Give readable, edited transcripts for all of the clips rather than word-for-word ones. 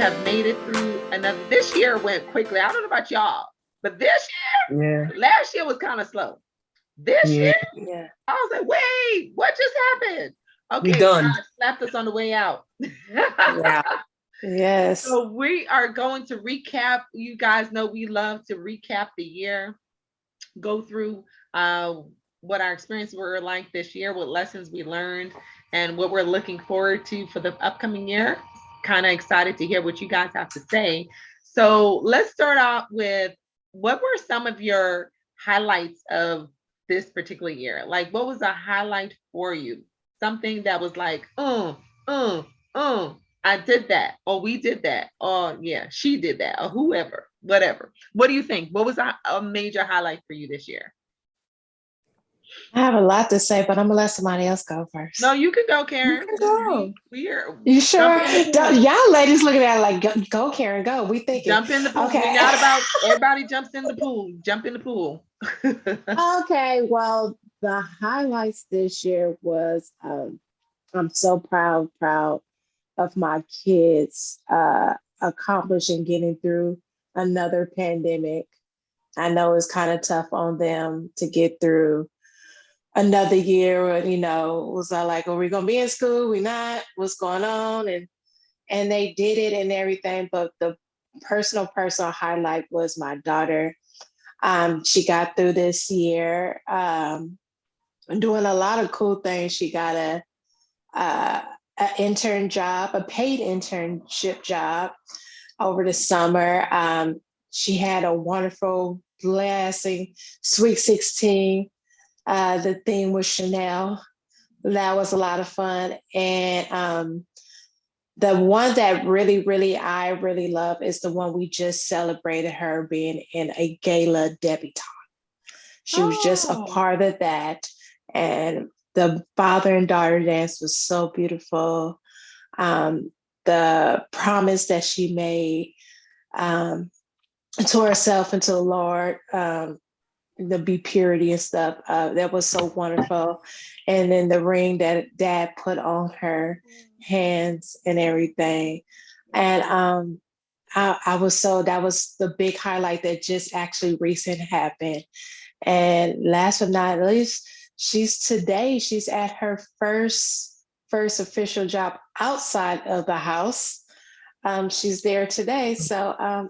have made it through another. This year went quickly. I don't know about y'all, but this year, last year was kind of slow. This year, I was like, wait, what just happened? Okay, God slapped us on the way out. Yeah. Yes. So we are going to recap. You guys know we love to recap the year, go through what our experiences were like this year, what lessons we learned, and what we're looking forward to for the upcoming year. Kind of excited to hear what you guys have to say. So let's start off with, what were some of your highlights of this particular year? Like, what was a highlight for you? Something that was like, I did that, or we did that, or yeah, she did that, or whoever, whatever. What do you think? What was a major highlight for you this year? I have a lot to say, but I'm gonna let somebody else go first. No, you can go, Karen. You can go. We are You sure? Y'all ladies looking at it like, go, Karen, go. We thinking. Jump in the pool. Okay. We're not about everybody jumps in the pool. Jump in the pool. Okay. Well, the highlights this year was I'm so proud of my kids accomplishing getting through another pandemic. I know it's kind of tough on them to get through another year. Was I like, are we gonna be in school? We not? What's going on? And they did it and everything. But the personal highlight was my daughter. She got through this year, doing a lot of cool things. She got an intern job, a paid internship job over the summer. She had a wonderful, lasting Sweet 16. The theme was Chanel. That was a lot of fun. And the one that I really love is the one we just celebrated, her being in a gala debutante. She was just a part of that. And the father and daughter dance was so beautiful. The promise that she made to herself and to the Lord, the be purity and stuff, that was so wonderful. And then the ring that dad put on her hands and everything. And I was that was the big highlight that just actually recent happened. And last but not least, she's at her first official job outside of the house. She's there today. So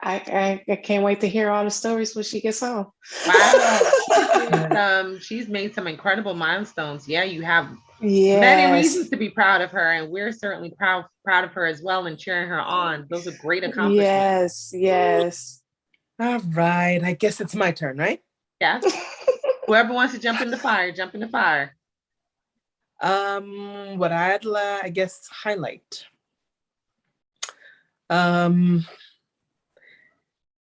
I can't wait to hear all the stories when she gets home. Wow. She's made some incredible milestones. Yeah, you have many reasons to be proud of her, and we're certainly proud of her as well, and cheering her on. Those are great accomplishments. Yes. All right. I guess it's my turn, right? Yeah. Whoever wants to jump in the fire, jump in the fire. What I guess highlight.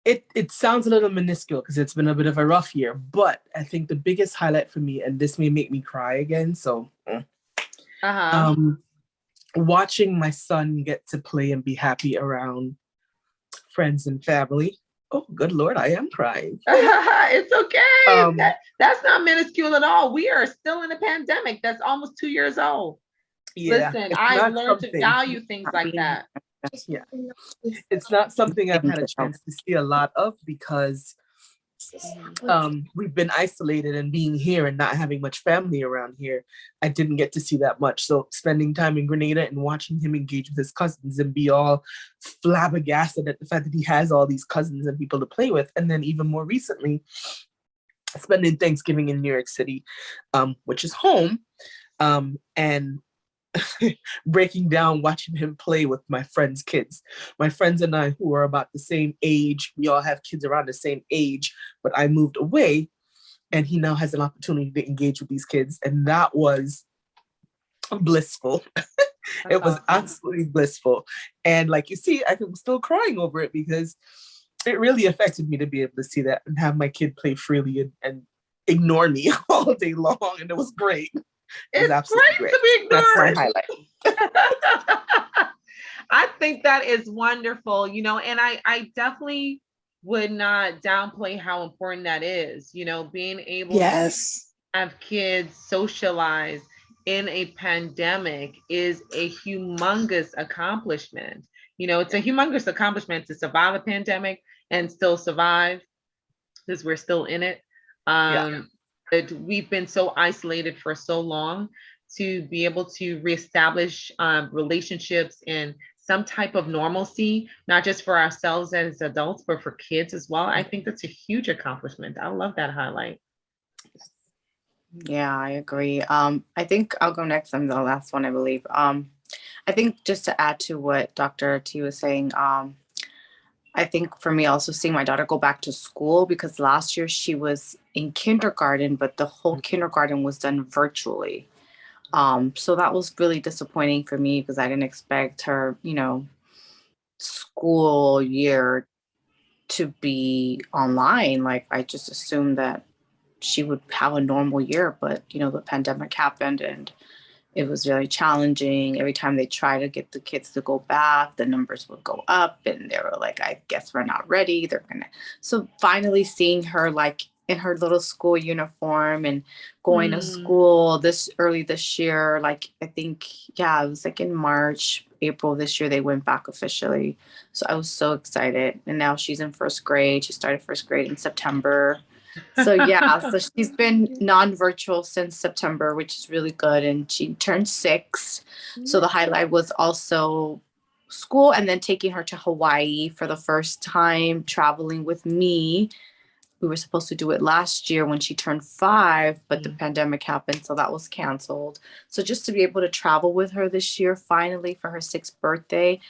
It sounds a little minuscule because it's been a bit of a rough year, but I think the biggest highlight for me, and this may make me cry again, so watching my son get to play and be happy around friends and family. Oh, good Lord, I am crying. It's okay. That's not minuscule at all. We are still in a pandemic that's almost 2 years old. Yeah, listen, I've learned to value things like that. Yeah, it's not something I've had a chance to see a lot of because we've been isolated, and being here and not having much family around here, I didn't get to see that much. So spending time in Grenada and watching him engage with his cousins and be all flabbergasted at the fact that he has all these cousins and people to play with. And then even more recently, spending Thanksgiving in New York City, which is home, and breaking down, watching him play with my friends' kids. My friends and I, who are about the same age, we all have kids around the same age, but I moved away, and he now has an opportunity to engage with these kids, and that was blissful. It was absolutely blissful. And like you see, I'm still crying over it because it really affected me to be able to see that and have my kid play freely and ignore me all day long, and it was great. It's great to be ignored. That's my highlight. I think that is wonderful, and I definitely would not downplay how important that is, being able to have kids socialize in a pandemic is a humongous accomplishment. You know, it's a humongous accomplishment to survive a pandemic and still survive because we're still in it. Yeah. We've been so isolated for so long. To be able to reestablish relationships and some type of normalcy, not just for ourselves as adults, but for kids as well. I think that's a huge accomplishment. I love that highlight. Yeah, I agree. I think I'll go next. I'm the last one, I believe. I think just to add to what Dr. T was saying, I think for me also seeing my daughter go back to school, because last year she was in kindergarten, but the whole kindergarten was done virtually. So that was really disappointing for me because I didn't expect her, school year to be online. Like I just assumed that she would have a normal year, but the pandemic happened and it was really challenging. Every time they try to get the kids to go back, the numbers would go up and they were like, I guess we're not ready. So finally seeing her like in her little school uniform and going to school early this year, like I think, yeah, it was like in March, April this year, they went back officially. So I was so excited. And now she's in first grade. She started first grade in September. So yeah, so she's been non-virtual since September, which is really good. And she turned 6. So the highlight was also school and then taking her to Hawaii for the first time, traveling with me. We were supposed to do it last year when she turned 5, but the pandemic happened, so that was canceled. So just to be able to travel with her this year, finally for her 6th birthday,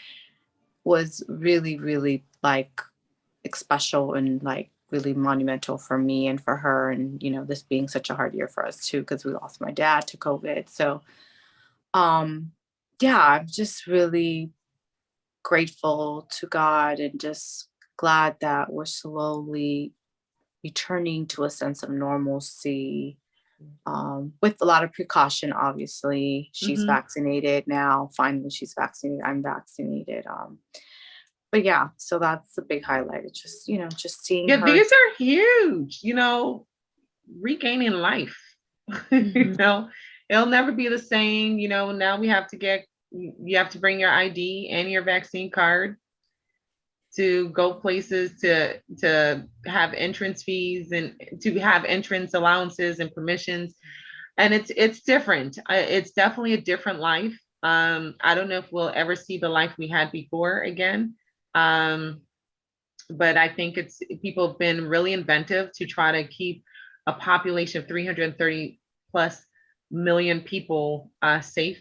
was really, really like special and like really monumental for me and for her. And this being such a hard year for us too, because we lost my dad to COVID. So yeah, I'm just really grateful to God and just glad that we're slowly returning to a sense of normalcy, with a lot of precaution. Obviously she's vaccinated now. Finally she's vaccinated, I'm vaccinated. But yeah, so that's the big highlight. It's just, just seeing Yeah, her. these are huge, regaining life. It'll never be the same. Now you have to bring your ID and your vaccine card to go places, to have entrance fees and to have entrance allowances and permissions. And it's different. It's definitely a different life. I don't know if we'll ever see the life we had before again. But I think people have been really inventive to try to keep a population of 330 plus million people safe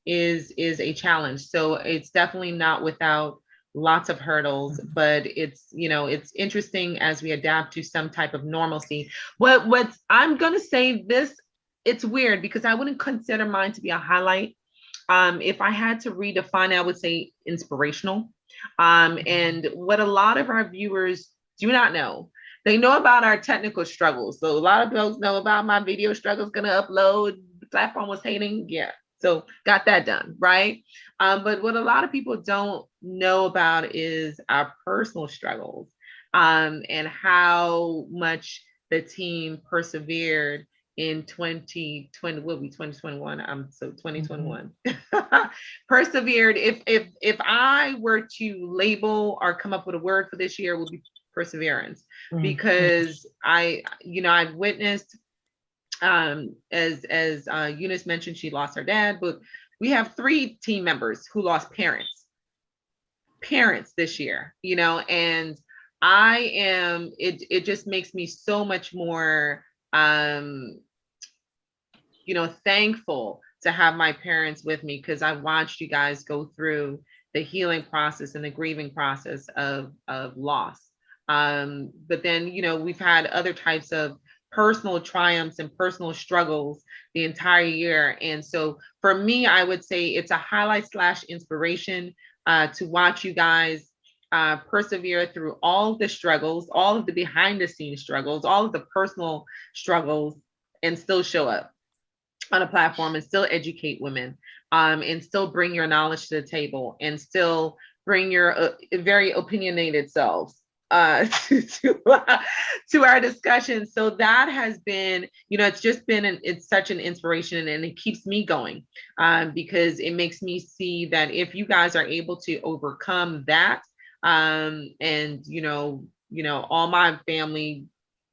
is a challenge. So it's definitely not without lots of hurdles, but it's interesting as we adapt to some type of normalcy. What I'm gonna say this, it's weird because I wouldn't consider mine to be a highlight. If I had to redefine, I would say inspirational. And what a lot of our viewers do not know, they know about our technical struggles. So a lot of folks know about my video struggles, gonna upload, the platform was hating. Yeah. So got that done, right? But what a lot of people don't know about is our personal struggles, and how much the team persevered in 2020, will be 2021. So 2021 persevered. If I were to label or come up with a word for this year, it would be perseverance, because I've witnessed, as Eunice mentioned, she lost her dad, but we have 3 team members who lost parents this year, and it just makes me so much more thankful to have my parents with me, because I watched you guys go through the healing process and the grieving process of loss. But then, we've had other types of personal triumphs and personal struggles the entire year. And so for me, I would say it's a highlight / inspiration to watch you guys persevere through all of the struggles, all of the behind the scenes struggles, all of the personal struggles, and still show up on a platform and still educate women, and still bring your knowledge to the table and still bring your very opinionated selves to our discussion. So that has been, it's just been, it's such an inspiration, and it keeps me going, because it makes me see that if you guys are able to overcome that, and all my family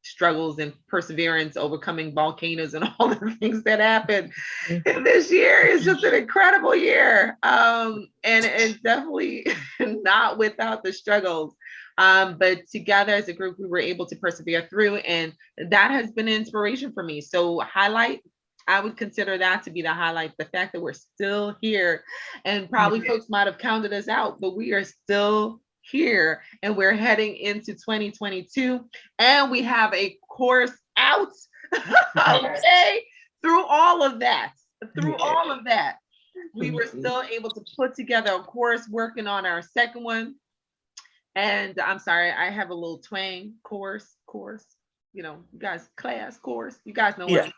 struggles and perseverance, overcoming volcanoes and all the things that happened. And this year is just an incredible year. And it's definitely not without the struggles. But together as a group, we were able to persevere through, and that has been an inspiration for me. So I would consider that to be the highlight, the fact that we're still here, and probably folks might have counted us out, but we are still here, and we're heading into 2022, and we have a course out. Okay, through all of that, we were still able to put together a course, working on our second one. And I'm sorry, I have a little twang. Course, you guys, class, course, you guys know what.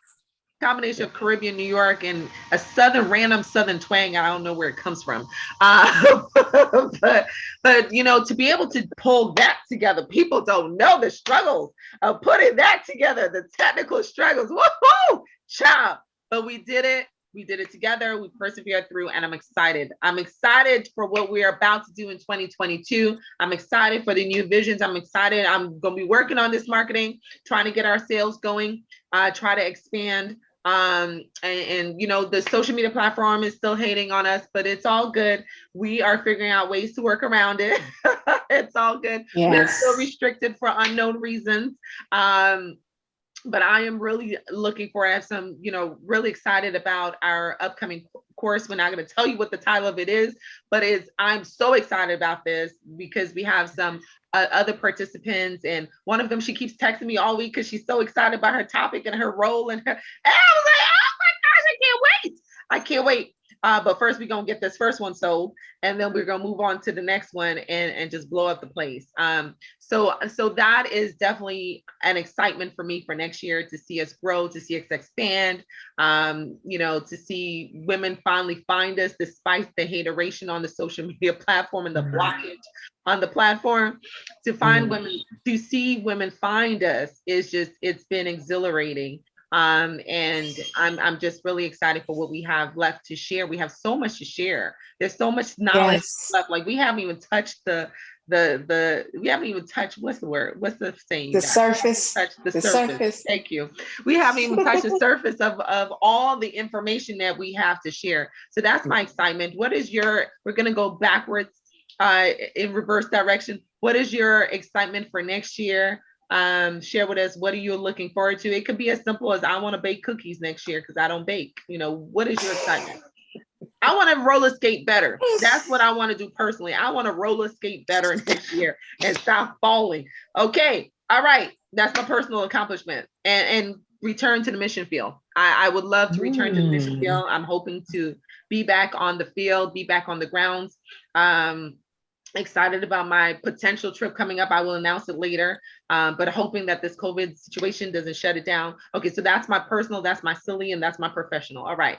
Combination of Caribbean, New York, and a random Southern twang. I don't know where it comes from. But to be able to pull that together, people don't know the struggles of putting that together, the technical struggles. Woohoo! Child. But we did it. We did it together. We persevered through, and I'm excited. I'm excited for what we're about to do in 2022. I'm excited for the new visions. I'm excited. I'm going to be working on this marketing, trying to get our sales going, try to expand. And the social media platform is still hating on us, but it's all good. We are figuring out ways to work around it. It's all good. Yes. We're still restricted for unknown reasons. But I am really looking for, I have some, really excited about our upcoming course. We're not going to tell you what the title of it is, but I'm so excited about this because we have some other participants, and one of them, she keeps texting me all week because she's so excited about her topic and her role, and I was like, oh my gosh, I can't wait. But first, we're going to get this first one sold, and then we're going to move on to the next one and just blow up the place. So that is definitely an excitement for me for next year, to see us grow, to see us expand, to see women finally find us despite the hateration on the social media platform and the blockage on the platform. To find women, to see women find us it's been exhilarating. And I'm just really excited for what we have left to share. We have so much to share. There's so much knowledge left. Like, we haven't even touched we haven't even touched, what's the word? What's the saying? The surface. The surface. Thank you. We haven't even touched the surface of all the information that we have to share. So that's my excitement. We're going to go backwards in reverse direction. What is your excitement for next year? Share with us, what are you looking forward to? It could be as simple as, I want to bake cookies next year because I don't bake. What is your excitement? I want to roller skate better. That's what I want to do personally. I want to roller skate better next year and stop falling. Okay. All right. That's my personal accomplishment. And return to the mission field. I would love to return to the mission field. I'm hoping to be back on the field, be back on the grounds. Excited about my potential trip coming up. I will announce it later, but hoping that this COVID situation doesn't shut it down. Okay, so that's my personal, that's my silly, and that's my professional. All right.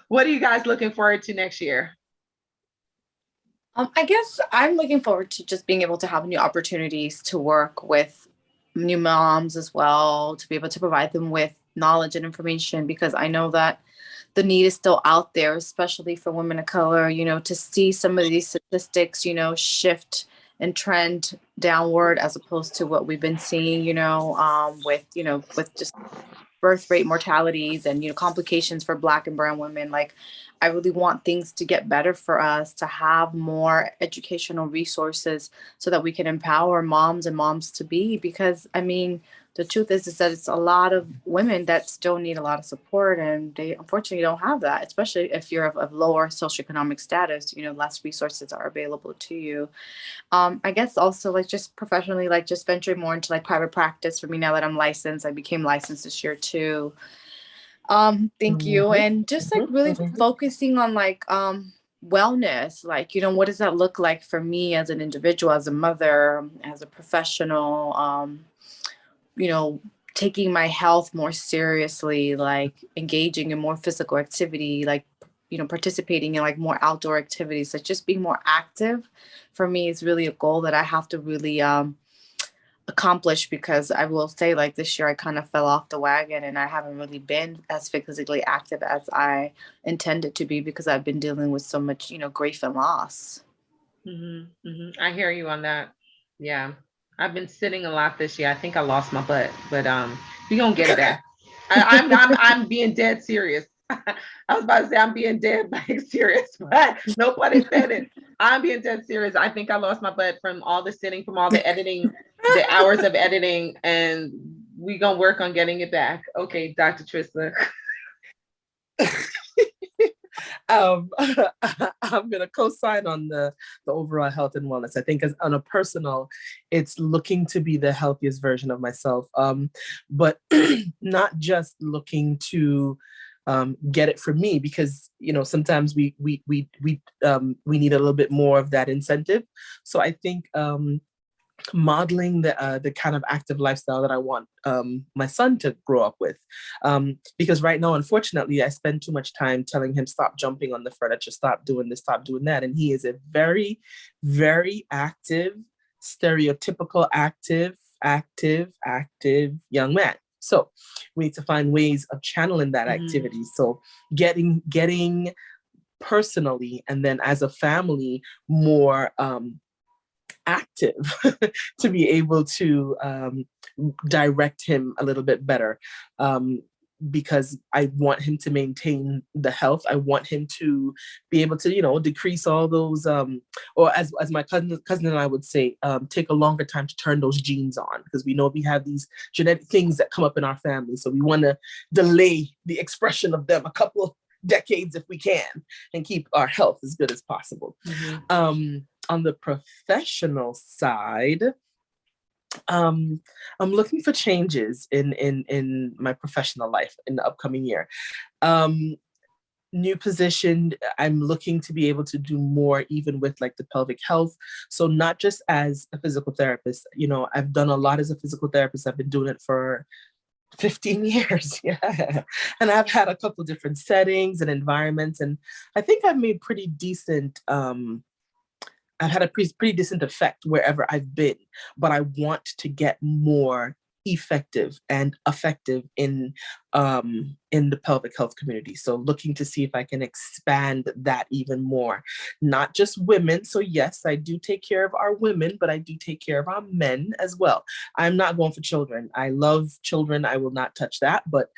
What are you guys looking forward to next year? I guess I'm looking forward to just being able to have new opportunities to work with new moms as well, to be able to provide them with knowledge and information, because I know that the need is still out there, especially for women of color, to see some of these statistics, shift and trend downward, as opposed to what we've been seeing, with just birth rate mortalities and, complications for Black and brown women. Like, I really want things to get better for us, to have more educational resources so that we can empower moms and moms to be, because the truth is that it's a lot of women that still need a lot of support, and they unfortunately don't have that, especially if you're of lower socioeconomic status. Less resources are available to you. I guess also, just professionally, just venturing more into private practice for me now that I'm licensed. I became licensed this year too. Thank you. And just really focusing on wellness, what does that look like for me as an individual, as a mother, as a professional, taking my health more seriously, engaging in more physical activity, participating in like more outdoor activities. So just being more active for me is really a goal that I have to really accomplish, because I will say, like, this year I kind of fell off the wagon and I haven't really been as physically active as I intended to be, because I've been dealing with so much, grief and loss. I hear you on that. Yeah. I've been sitting a lot this year. I think I lost my butt, but we gonna get it back. I'm being dead serious. I was about to say I'm being dead like serious, but nobody said it. I'm being dead serious. I think I lost my butt from all the sitting, from all the editing, the hours of editing, and we gonna work on getting it back. Okay, Dr. Trista. I'm gonna co-sign on the overall health and wellness. I think as on a personal, it's looking to be the healthiest version of myself. But not just looking to get it for me, because sometimes we need a little bit more of that incentive. So I think modeling the kind of active lifestyle that I want my son to grow up with. Because right now, unfortunately, I spend too much time telling him, stop jumping on the furniture, stop doing this, stop doing that. And he is a very, very active, stereotypical active young man. So we need to find ways of channeling that activity. So getting personally, and then as a family, more active to be able to direct him a little bit better, because I want him to maintain the health. I want him to be able to, decrease all those, or as my cousin and I would say, take a longer time to turn those genes on, because we know we have these genetic things that come up in our family. So we want to delay the expression of them a couple decades if we can, and keep our health as good as possible. On the professional side, I'm looking for changes in my professional life in the upcoming year. New position, I'm looking to be able to do more even with like the pelvic health. So not just as a physical therapist, I've done a lot as a physical therapist. I've been doing it for 15 years. Yeah. And I've had a couple of different settings and environments, and I think I've made pretty decent, I've had a pretty decent effect wherever I've been, but I want to get more effective and effective in the pelvic health community. So looking to see if I can expand that even more, not just women. So yes, I do take care of our women, but I do take care of our men as well. I'm not going for children. I love children. I will not touch that, but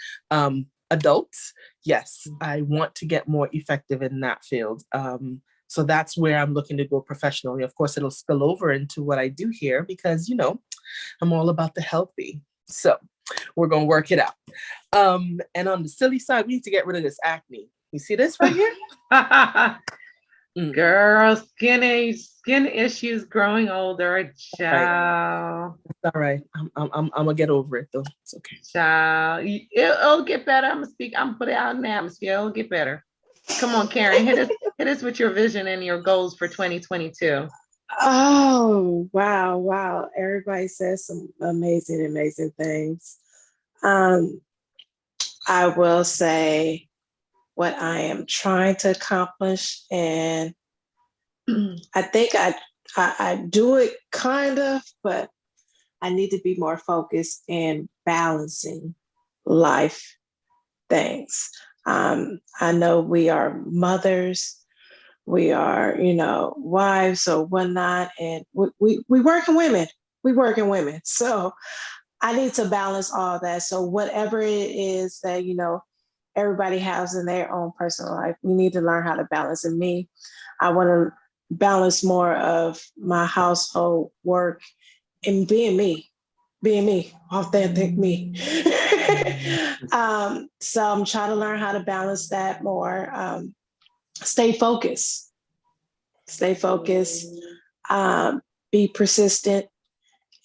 adults, yes, I want to get more effective in that field. So that's where I'm looking to go professionally. Of course, it'll spill over into what I do here, because, I'm all about the healthy. So we're going to work it out. And on the silly side, we need to get rid of this acne. You see this right here? Girl, skin issues growing older. Child. It's all right. I'm gonna get over it though. It's okay. Child, it'll get better. I'm gonna put it out in the atmosphere. It'll get better. Come on, Karen, hit us with your vision and your goals for 2022. Oh, wow. Everybody says some amazing things. I will say what I am trying to accomplish, and I think I do it kind of, but I need to be more focused in balancing life things. I know we are mothers, we are, wives or whatnot, and we working women. We working women. So I need to balance all that. So whatever it is that, everybody has in their own personal life, we need to learn how to balance. And me, I want to balance more of my household work and being me, authentic me. So I'm trying to learn how to balance that more. Stay focused, be persistent,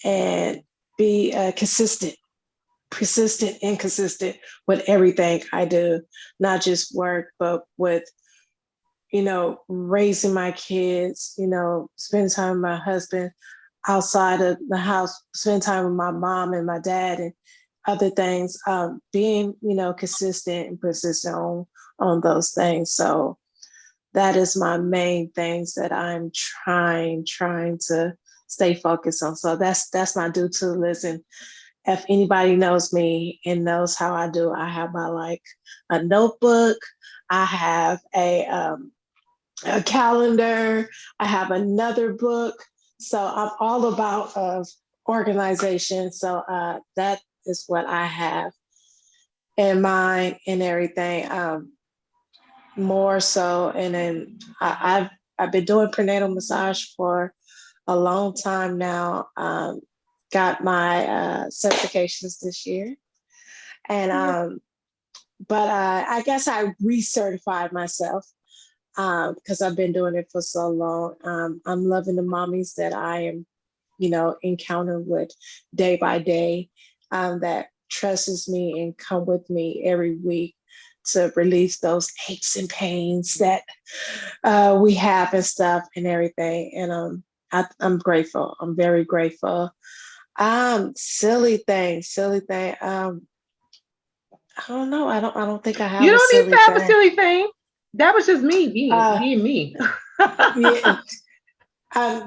and be consistent and consistent with everything I do, not just work, but with, raising my kids, spend time with my husband outside of the house, spend time with my mom and my dad and other things, being, consistent and persistent on those things. So that is my main things that I'm trying to stay focused on. So that's my do-to list. And if anybody knows me and knows how I do, I have my like a notebook, I have a calendar, I have another book. So I'm all about organization. So that is what I have in mind and everything. More so, and then I've been doing prenatal massage for a long time now. Got my certifications this year, and but I guess I recertified myself because I've been doing it for so long. I'm loving the mommies that I am, encounter with day by day, that trusts me and come with me every week to release those aches and pains that we have and stuff and everything. And I'm grateful. I'm very grateful. Silly thing. I don't know. I don't think I You have a don't need silly to have a thing. silly thing. That was just me Uh, being me. yeah,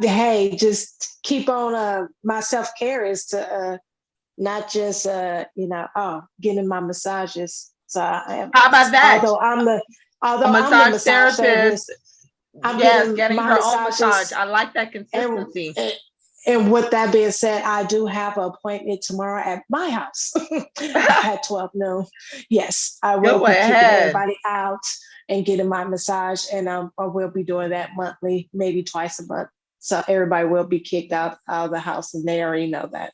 hey, just keep on. My self care is to not just getting my massages. So I am, How about that? although I'm the A although I'm the massage massage therapist. therapist, I'm Yes, getting getting my her own massage. massages. I like that And, consistency. and with that being said, I do have an appointment tomorrow at my house at 12 noon. Yes, I will Go be kicking ahead. everybody out and getting my massage, and I will be doing that monthly, maybe twice a month. So everybody will be kicked out of the house, and they already know that.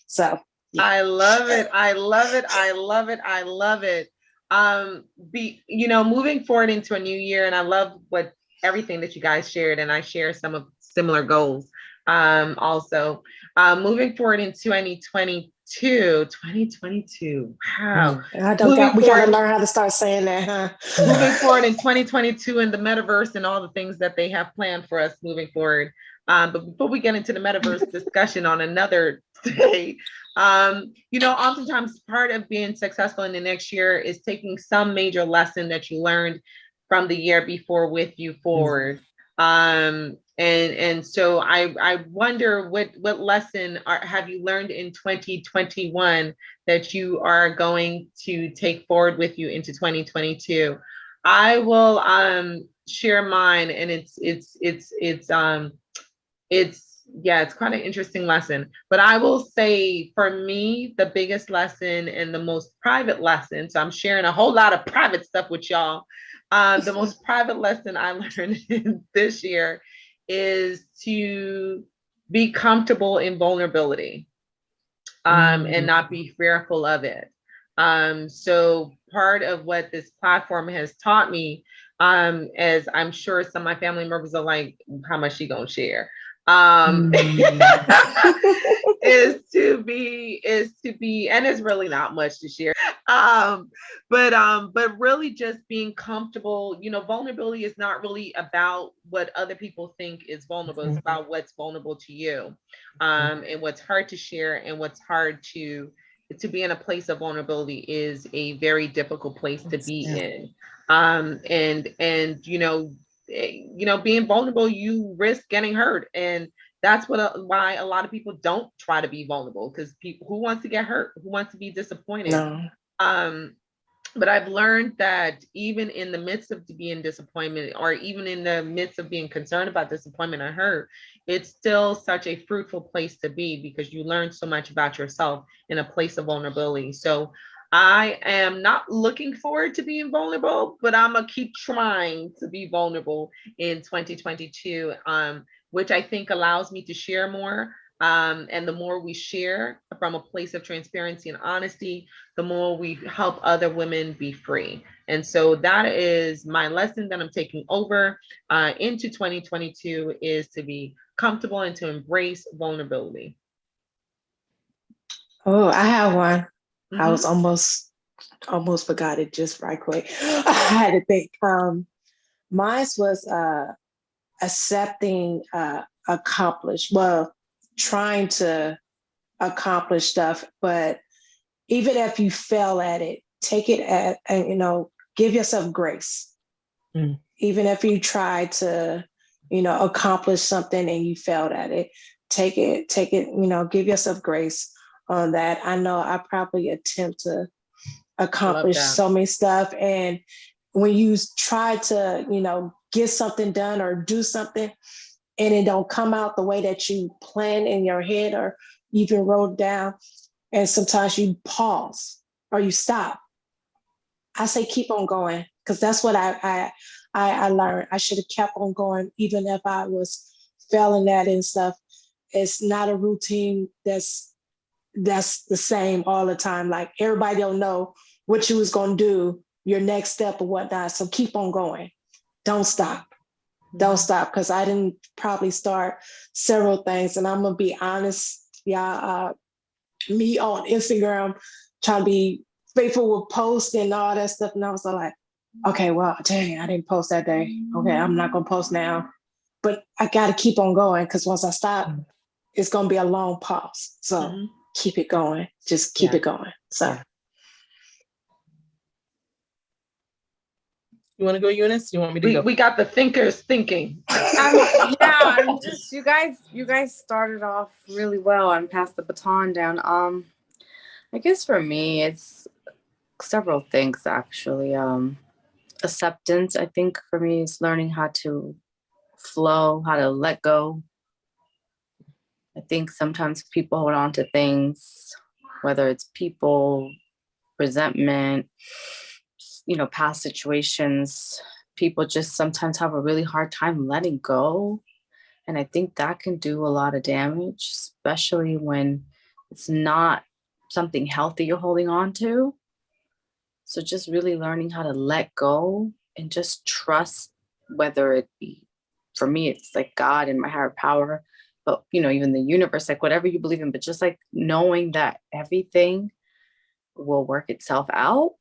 So yeah. I love it. I love it. I love it. I love it. Moving forward into a new year, and I love what everything that you guys shared, and I share some of similar goals. Also, moving forward in 2022. Wow. Moving We got to forward, learn how to start saying that, huh? moving forward in 2022 in the metaverse and all the things that they have planned for us moving forward. But before we get into the metaverse discussion on another day, oftentimes part of being successful in the next year is taking some major lesson that you learned from the year before with you forward. And so I wonder what lesson have you learned in 2021 that you are going to take forward with you into 2022. I will share mine, and it's quite an interesting lesson. But I will say for me, the biggest lesson and the most private lesson, so I'm sharing a whole lot of private stuff with y'all. The most private lesson I learned this year is to be comfortable in vulnerability. And not be fearful of it. So part of what this platform has taught me, as I'm sure some of my family members are like, how much she gonna share? Is to be, and it's really not much to share. But really just being comfortable, vulnerability is not really about what other people think is vulnerable. It's about what's vulnerable to you, and what's hard to share and what's hard to be in a place of vulnerability is a very difficult place to be in. And being vulnerable, you risk getting hurt, and that's why a lot of people don't try to be vulnerable, because people, who wants to get hurt, who wants to be disappointed? No. But I've learned that even in the midst of being disappointment, or even in the midst of being concerned about disappointment or hurt, it's still such a fruitful place to be, because you learn so much about yourself in a place of vulnerability. So I am not looking forward to being vulnerable, but I'm gonna keep trying to be vulnerable in 2022, which I think allows me to share more. And the more we share from a place of transparency and honesty, the more we help other women be free. And so that is my lesson that I'm taking over into 2022, is to be comfortable and to embrace vulnerability. Oh, I have one. I was almost forgot it just right quick. I had to think. Mine was accepting trying to accomplish stuff, but even if you fail at it, take it and give yourself grace. Mm. Even if you try to, accomplish something and you failed at it, take it, give yourself grace on that. I know I probably attempt to accomplish that. so many stuff. And when you try to, get something done or do something and it don't come out the way that you plan in your head or even wrote down, and sometimes you pause or you stop. I say keep on going, because that's what I learned. I should have kept on going even if I was failing at it and stuff. It's not a routine that's the same all the time. Like everybody don't know what you was gonna do, your next step or whatnot. So keep on going. Don't stop. Don't stop. Because I didn't probably start several things. And I'm gonna be honest, yeah, me on Instagram trying to be faithful with posts and all that stuff. And I was like, okay, well, dang, I didn't post that day. Okay, I'm not gonna post now. But I gotta keep on going, because once I stop, it's gonna be a long pause. So keep it going. Just keep it going. So You want to go, Eunice? You want me to go? We got the thinkers thinking. I'm just you guys started off really well and passed the baton down. I guess for me it's several things actually. Acceptance, I think for me, is learning how to flow, how to let go. I think sometimes people hold on to things, whether it's people, resentment, past situations. People just sometimes have a really hard time letting go. And I think that can do a lot of damage, especially when it's not something healthy you're holding on to. So just really learning how to let go and just trust, whether it be, for me, it's like God and my higher power, but even the universe, like whatever you believe in, but just like knowing that everything will work itself out.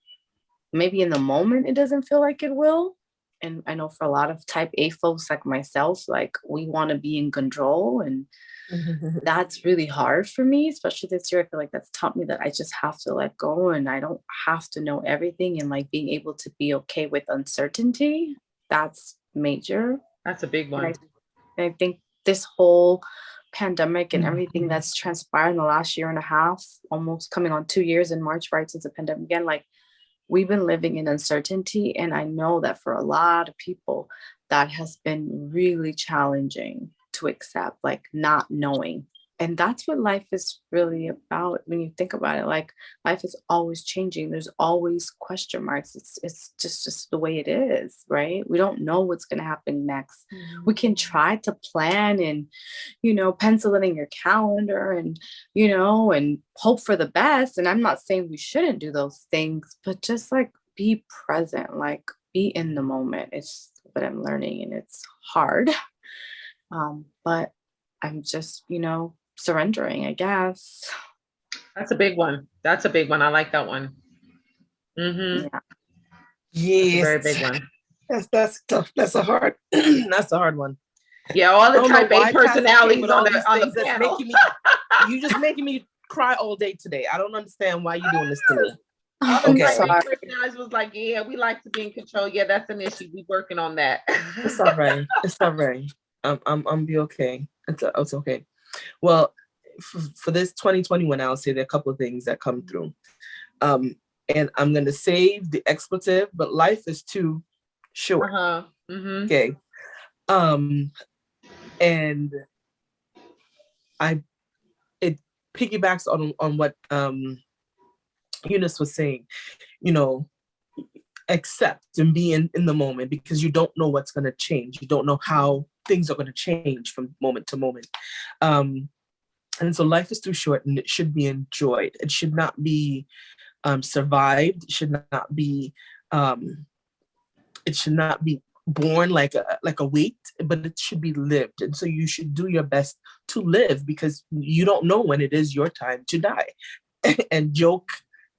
Maybe in the moment, it doesn't feel like it will. And I know for a lot of type A folks like myself, like we want to be in control, and that's really hard for me, especially this year. I feel like that's taught me that I just have to let go and I don't have to know everything, and like being able to be okay with uncertainty. That's major. That's a big one. And I think this whole pandemic and everything that's transpired in the last year and a half, almost coming on 2 years in March, right, since the pandemic again, like we've been living in uncertainty. And I know that for a lot of people, that has been really challenging to accept, like not knowing. And that's what life is really about when you think about it. Like life is always changing. There's always question marks. It's just the way it is, right? We don't know what's going to happen next. We can try to plan and, pencil it in your calendar and, and hope for the best. And I'm not saying we shouldn't do those things, but just like be present, like be in the moment. It's what I'm learning, and it's hard. But I'm just, surrendering, I guess. That's a big one. I like that one. Yes. Very big one. That's tough. That's a hard that's a hard one. Yeah, all the type A Cassie came personalities with on all these the things that's panel. you just making me cry all day today. I don't understand why you're doing this to me. All the Okay. type A personalities was like, yeah, we like to be in control. Yeah, that's an issue. We working on that. It's all right. It's all right. I'm be okay. It's okay. Well, for this 2021, I'll say there are a couple of things that come through. And I'm going to save the expletive, but life is too short. Okay. And it piggybacks on what Eunice was saying, accept and be in the moment, because you don't know what's going to change. You don't know how things are going to change from moment to moment. And so life is too short, and it should be enjoyed. It should not be survived. It should not be born like a weight, but it should be lived. And so you should do your best to live, because you don't know when it is your time to die. And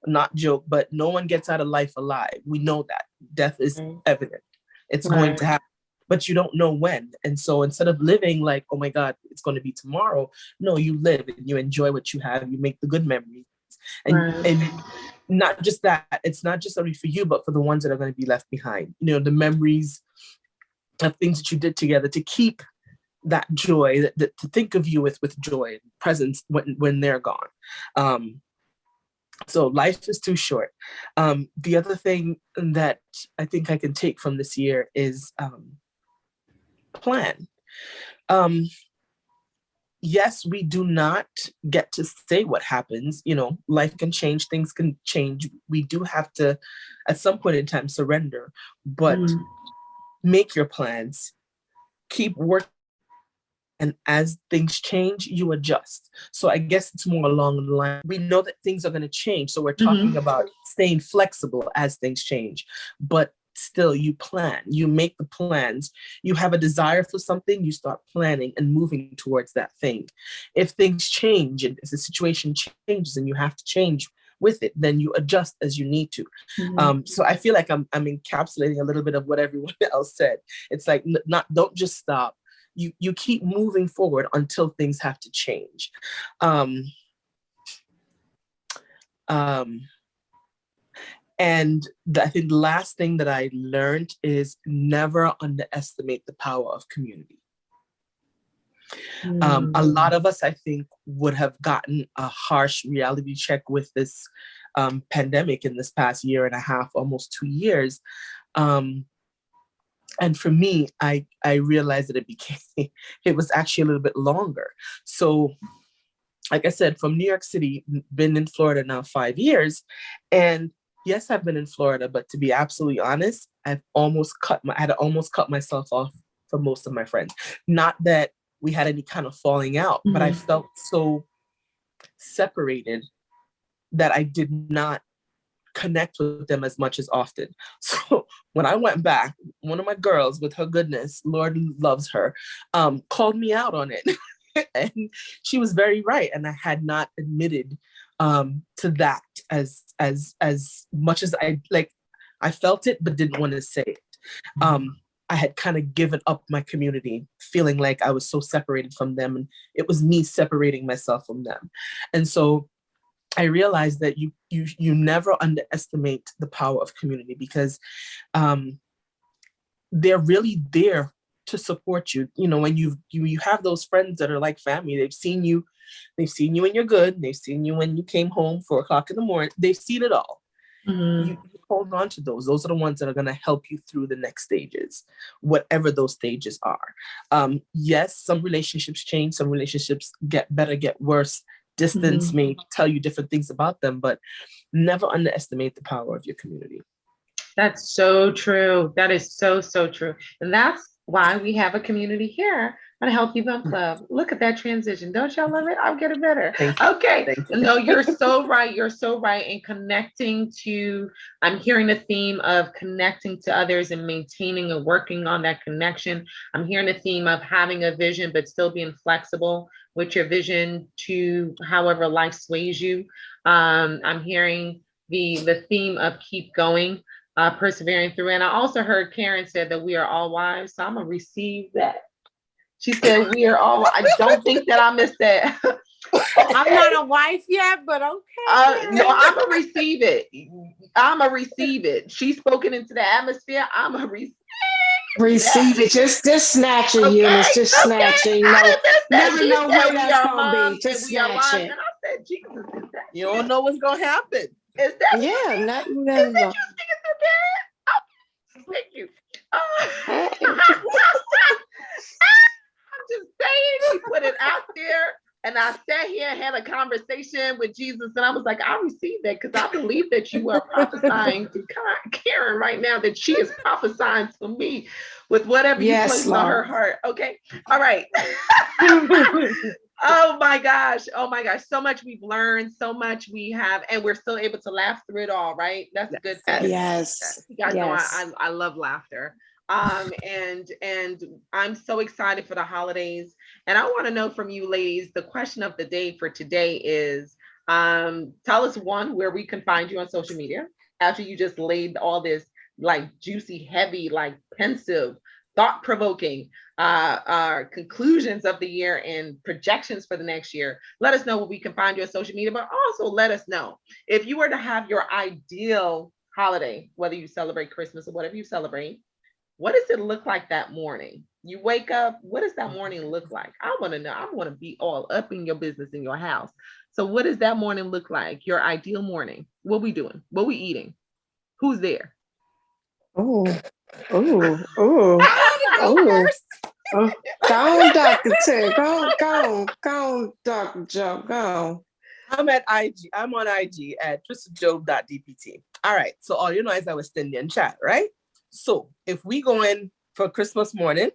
not joke, but no one gets out of life alive. We know that. Death is evident. It's going to happen, but you don't know when. And so instead of living like, oh my God, it's going to be tomorrow, no, you live and you enjoy what you have. You make the good memories. And not just that, it's not just only for you, but for the ones that are going to be left behind. You know, the memories of things that you did together, to keep that joy, that to think of you with joy and presence when they're gone. So life is too short. The other thing that I think I can take from this year is plan. Yes, we do not get to say what happens. You know, life can change, things can change. We do have to, at some point in time, surrender, but make your plans, keep working. And as things change, you adjust. So I guess it's more along the line. We know that things are going to change. So we're talking about staying flexible as things change. But still, you plan, you make the plans. You have a desire for something, you start planning and moving towards that thing. If things change and if the situation changes and you have to change with it, then you adjust as you need to. So I feel like I'm encapsulating a little bit of what everyone else said. It's like, don't just stop. You keep moving forward until things have to change. And I think the last thing that I learned is never underestimate the power of community. A lot of us, I think, would have gotten a harsh reality check with this pandemic in this past year and a half, almost 2 years. And for me, I realized that it was actually a little bit longer. So, like I said, from New York City, been in Florida now 5 years. And yes, I've been in Florida, but to be absolutely honest, I had almost cut myself off from most of my friends. Not that we had any kind of falling out, but I felt so separated that I did not connect with them as much as often. So when I went back, one of my girls, with her goodness, Lord loves her, called me out on it. And she was very right. And I had not admitted to that as much as I felt it, but didn't want to say it. I had kind of given up my community, feeling like I was so separated from them, and it was me separating myself from them. And so I realized that you never underestimate the power of community, because they're really there to support you. You know, when you have those friends that are like family, they've seen you when you're good, they've seen you when you came home 4 o'clock in the morning, they've seen it all. You hold on to those. Those are the ones that are going to help you through the next stages, whatever those stages are. Yes, some relationships change, some relationships get better, get worse. Distance may tell you different things about them, but never underestimate the power of your community. That's so true. That is so, so true. And that's why we have a community here on Health Event Club. Look at that transition. Don't y'all love it? I'll get it better. Okay. No, you're so right. You're so right. And connecting to, I'm hearing the theme of connecting to others and maintaining and working on that connection. I'm hearing the theme of having a vision, but still being flexible with your vision to however life sways you. I'm hearing the theme of keep going, persevering through. And I also heard Karen said that we are all wives. So I'm going to receive that. She said, we are all, I don't think that I missed that. I'm not a wife yet, but okay. No, I'm going to receive it. I'm going to receive it. She's spoken into the atmosphere. I'm going to receive it. Just snatch it, Eunice. Just snatch it. Never know where that's going to be. Just snatch it. And I said, Jesus, is that you don't know what's going to happen. Is that you never know. Thank you. I'm just saying, she put it out there, and I sat here and had a conversation with Jesus, and I was like, I received that, because I believe that you are prophesying to Karen right now, that she is prophesying to me with whatever you placed on her heart. Okay. All right. Oh my gosh. So much we've learned, so much we have, and we're still able to laugh through it all, right? That's a good thing. Yes. You guys know I love laughter. And I'm so excited for the holidays. And I want to know from you ladies, the question of the day for today is, tell us, one, where we can find you on social media after you just laid all this like juicy, heavy, like pensive thought-provoking our conclusions of the year and projections for the next year. Let us know where we can find you on social media, but also let us know if you were to have your ideal holiday, whether you celebrate Christmas or whatever you celebrate, what does it look like that morning? You wake up, what does that morning look like? I want to know. I want to be all up in your business in your house. So what does that morning look like? Your ideal morning. What we doing? What we eating? Who's there? Oh, oh, oh, oh. Oh, go on, Dr. Ted. Go on, Dr. Joe. Go I'm at IG. I'm on IG at tristajob.dpt. All right. So all you know is I was Indian chat, right? So if we go in for Christmas morning,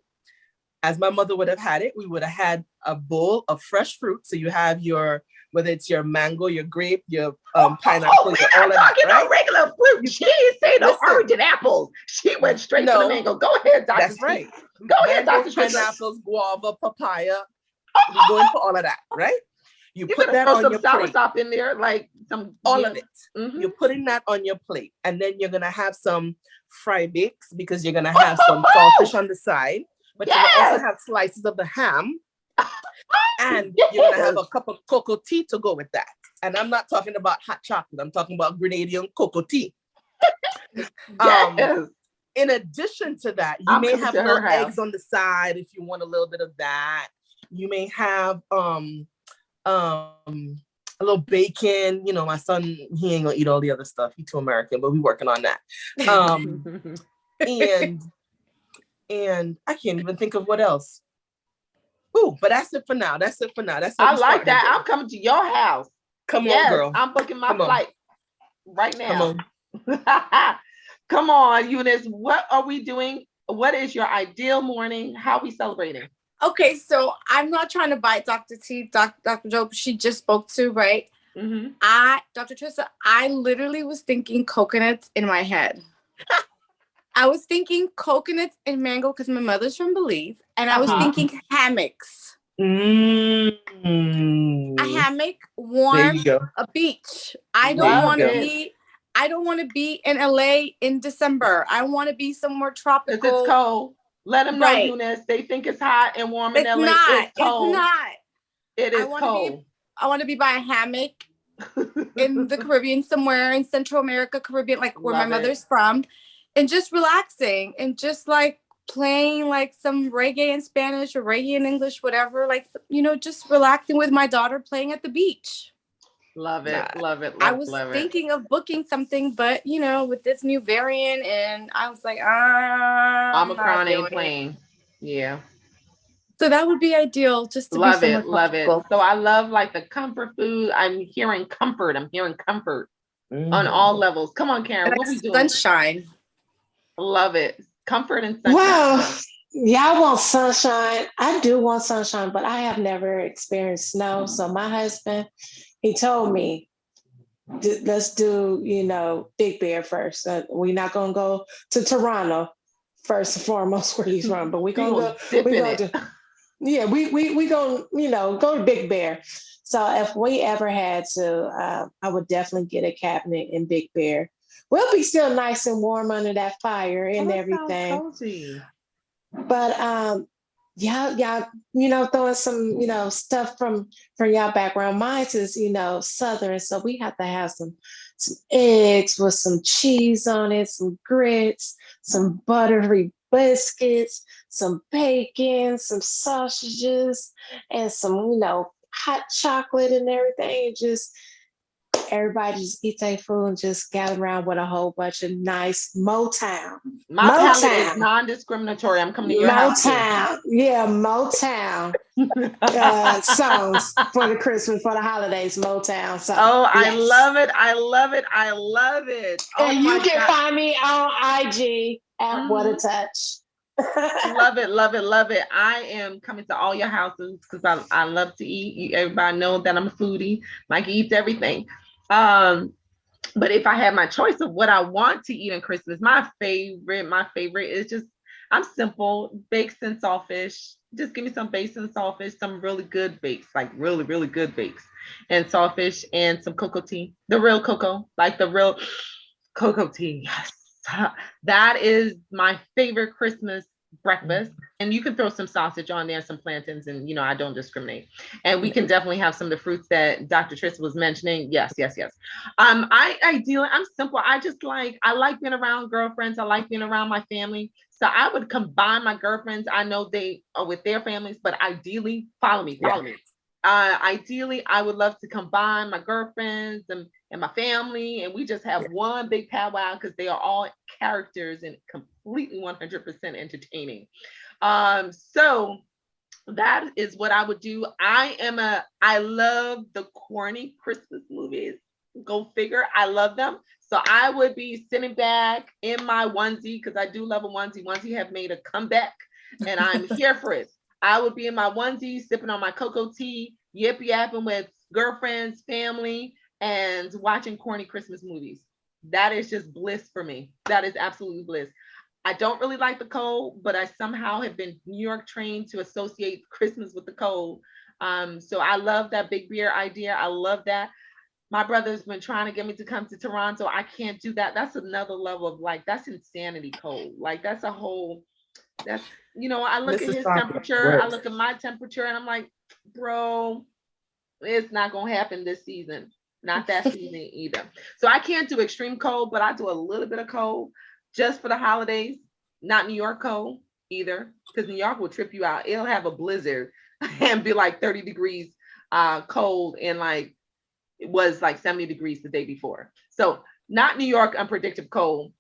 as my mother would have had it, we would have had a bowl of fresh fruit. So you have your, whether it's your mango, your grape, your pineapple, We're all not of that, talking right? no regular fruit. She didn't say no Listen. orange and apples. She went straight to No, the mango. Go ahead, Dr. That's T. right. Go ahead, Mangoes, Dr. Trista. pineapples, guava, papaya. We go in for all of that, right? You You put better that throw on some your sour plate. stop in there, like some All of it. Mhm. You're putting that on your plate. And then you're going to have some fry bakes because you're going to have some saltfish on the side. But you're going to also have slices of the ham. And you're going to have a cup of cocoa tea to go with that. And I'm not talking about hot chocolate. I'm talking about Grenadian cocoa tea. Yes. In addition to that, you I'm may coming have to her little house. eggs on the side if you want a little bit of that. You may have a little bacon. You know, my son, he ain't gonna eat all the other stuff. He's too American, but we're working on that. And I can't even think of what else. Ooh, but that's it for now. That's it for now. That's what I we like started that. with. I'm coming to your house. Come Yes, on, girl. I'm booking my Come on. flight right Come now. on. Come on, Eunice. What are we doing? What is your ideal morning? How are we celebrating? Okay, so I'm not trying to bite Dr. T, Dr. Joe, she just spoke to, right? Mm-hmm. Dr. Trista, I literally was thinking coconuts in my head. I was thinking coconuts and mango because my mother's from Belize, and I was thinking hammocks. A hammock, warm, a beach. I don't want to be in LA in December. I want to be somewhere tropical. It's cold. Let them know, Right. Eunice. They think it's hot and warm in It's LA. not. It's cold. It's not. It is cold. I want to be by a hammock in the Caribbean, somewhere in Central America, Caribbean, like where my mother's from, and just relaxing and just like playing like some reggae in Spanish or reggae in English, whatever, like, you know, just relaxing with my daughter playing at the beach. Love it. Love it. I was thinking of booking something, but you know, with this new variant, and I was like, Omicron ain't playing. Yeah. So that would be ideal, just to love be it. Love it. So I love like the comfort food. I'm hearing comfort. On all levels. Come on, Karen. What we doing? Sunshine. Love it. Comfort and sunshine. Well, y'all want sunshine. I do want sunshine, but I have never experienced snow. So my husband, he told me, let's do, you know, Big Bear first. We're not going to go to Toronto first and foremost where he's from, but we're going to go. Yeah, we gonna, you know, go to Big Bear. So if we ever had to, I would definitely get a cabinet in Big Bear. We'll be still nice and warm under that fire and everything. Cozy. But y'all, you know, throwing some, you know, stuff from y'all background. Mine is, you know, Southern, so we have to have some eggs with some cheese on it, some grits, some buttery biscuits, some bacon, some sausages, and some, you know, hot chocolate and everything. Just everybody just eat their food and just gather around with a whole bunch of nice Motown. My palate is non-discriminatory. I'm coming to your house. Motown. Yeah, Motown songs for the Christmas, for the holidays, Motown songs. Oh, yes. I love it. I love it. I love it. Oh, and you can find me on IG at What a Touch. Love it, love it, love it. I am coming to all your houses because I love to eat. Everybody knows that I'm a foodie. Like, eats everything. But if I had my choice of what I want to eat on Christmas, my favorite is just, I'm simple, bakes and saltfish. Just give me some bakes and saltfish, some really good bakes, like really, really good bakes and saltfish, and some cocoa tea, the real cocoa, like the real cocoa tea. Yes. That is my favorite Christmas breakfast, and you can throw some sausage on there, some plantains, and I don't discriminate. And we can definitely have some of the fruits that Dr. Tris was mentioning. Yes, yes, yes. I'm simple. I like being around girlfriends. I like being around my family. So I would combine my girlfriends. I know they are with their families, but ideally, follow me. Ideally, I would love to combine my girlfriends and my family, and we just have one big powwow because they are all characters and completely 100% entertaining. So that is what I would do. I love the corny Christmas movies. Go figure. I love them. So I would be sitting back in my onesie, because I do love a onesie. Onesie have made a comeback, and I'm here for it. I would be in my onesie, sipping on my cocoa tea, yapping with girlfriends, family, and watching corny Christmas movies. That is just bliss for me. That is absolutely bliss. I don't really like the cold, but I somehow have been New York trained to associate Christmas with the cold. So I love that big beer idea. I love that. My brother's been trying to get me to come to Toronto. I can't do that. That's another level of that's insanity cold. That's a whole, I look at his temperature, I look at my temperature, and I'm like, bro, it's not going to happen this season. Not that season either. So I can't do extreme cold, but I do a little bit of cold just for the holidays. Not New York cold either, because New York will trip you out. It'll have a blizzard and be like 30 degrees cold, and it was 70 degrees the day before. So not New York unpredictable cold.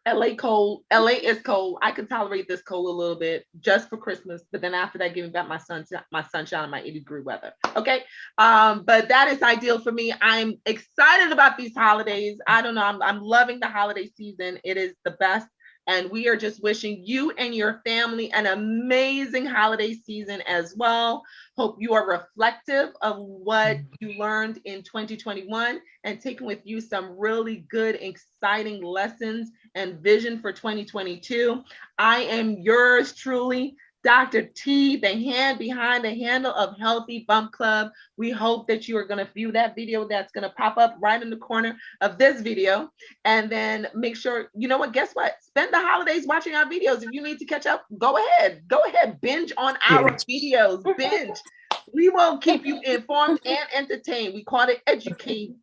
LA cold. LA is cold. I can tolerate this cold a little bit just for Christmas, but then after that, giving back my sunshine and my 80-degree weather. Okay. But that is ideal for me. I'm excited about these holidays. I don't know. I'm loving the holiday season. It is the best. And we are just wishing you and your family an amazing holiday season as well. Hope you are reflective of what you learned in 2021 and taking with you some really good, exciting lessons and vision for 2022. I am yours truly, Dr. T, the hand behind the handle of Healthy Bump Club. We hope that you are going to view that video that's going to pop up right in the corner of this video. And then make sure, guess what? Spend the holidays watching our videos. If you need to catch up, go ahead, binge on our videos, binge. We will keep you informed and entertained. We call it edutainment.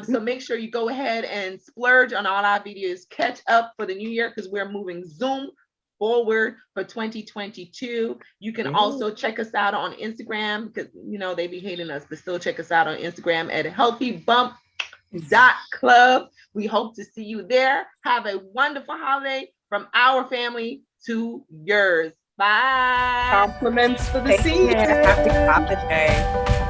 So make sure you go ahead and splurge on all our videos. Catch up for the new year, because we're moving Zoom forward for 2022. You can also check us out on Instagram, because they be hating us, but still check us out on Instagram at healthybump.club. We hope to see you there. Have a wonderful holiday from our family to yours. Bye. Compliments for the season. Happy holiday.